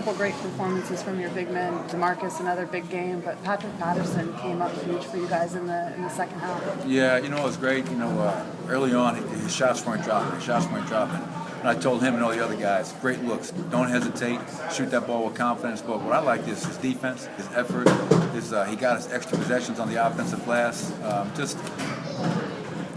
couple great performances from your big men, DeMarcus, another big game, but Patrick Patterson came up huge for you guys in the second half. Yeah, it was great. Early on, his shots weren't dropping. And I told him and all the other guys, great looks. Don't hesitate. Shoot that ball with confidence. But what I like is his defense, his effort. He got us extra possessions on the offensive glass.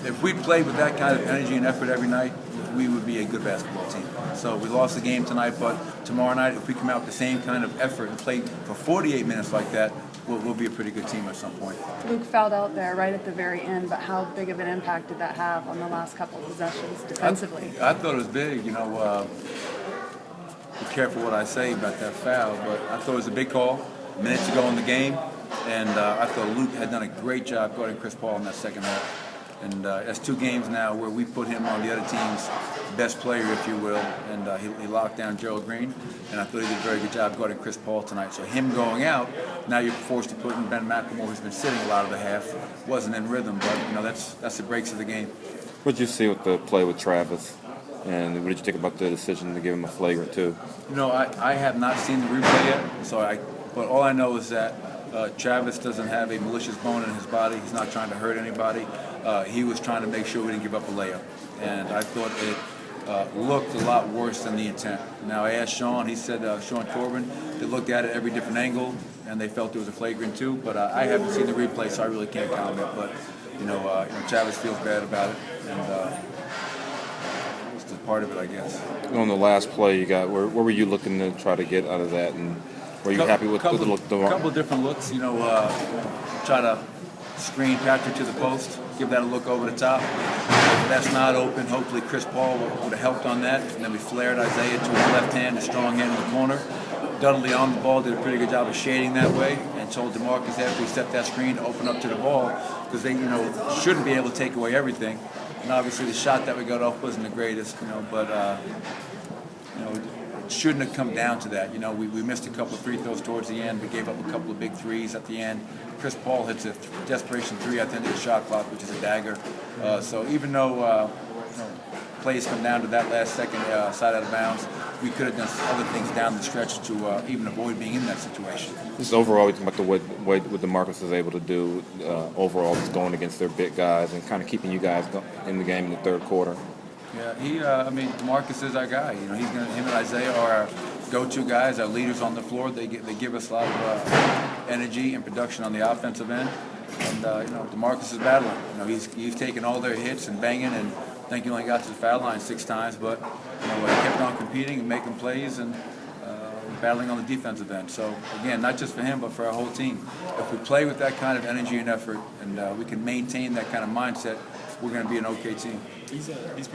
If we played with that kind of energy and effort every night, we would be a good basketball team. So we lost the game tonight, but tomorrow night, if we come out with the same kind of effort and play for 48 minutes like that, we'll be a pretty good team at some point. Luke fouled out there right at the very end, but how big of an impact did that have on the last couple of possessions defensively? I thought it was big. Be careful what I say about that foul, but I thought it was a big call. Minutes to go in the game, and I thought Luke had done a great job guarding Chris Paul in that second half. And that's 2 games now where we put him on the other team's best player, if you will, and he locked down Gerald Green, and I thought he did a very good job guarding Chris Paul tonight. So him going out, now you're forced to put in Ben McLemore, who's been sitting a lot of the half, wasn't in rhythm, but that's the breaks of the game. What did you see with the play with Travis, and what did you think about the decision to give him a flagrant too? I have not seen the replay yet, but all I know is that Travis doesn't have a malicious bone in his body. He's not trying to hurt anybody. He was trying to make sure we didn't give up a layup. And I thought it looked a lot worse than the intent. Now, I asked Sean. He said, Sean Corbin, they looked at it every different angle, and they felt it was a flagrant too. But I haven't seen the replay, so I really can't comment. But, Travis feels bad about it. And it's just part of it, I guess. On the last play you got, where were you looking to try to get out of that? And were you happy with the look? A couple of different looks. Try to screen Patrick to the post, give that a look over the top. If that's not open, hopefully Chris Paul would have helped on that. And then we flared Isaiah to his left hand, a strong hand in the corner. Dudley on the ball did a pretty good job of shading that way, and told DeMarcus after he set that screen to open up to the ball, because they shouldn't be able to take away everything. And obviously the shot that we got off wasn't the greatest, but it shouldn't have come down to that. We missed a couple of free throws towards the end. We gave up a couple of big threes at the end. Chris Paul hits a desperation 3 at the end of the shot clock, which is a dagger. So even though plays come down to that last second side out of bounds, we could have done other things down the stretch to even avoid being in that situation. Just overall, we think about what DeMarcus is able to do overall, just going against their big guys and kind of keeping you guys in the game in the third quarter. Yeah, DeMarcus is our guy. Him and Isaiah are our go-to guys, our leaders on the floor. They give us a lot of energy and production on the offensive end. And DeMarcus is battling. He's taking all their hits and banging, and I think he only got to the foul line 6 times, but he kept on competing and making plays and battling on the defensive end. So again, not just for him, but for our whole team. If we play with that kind of energy and effort, and we can maintain that kind of mindset, we're going to be an okay team. He's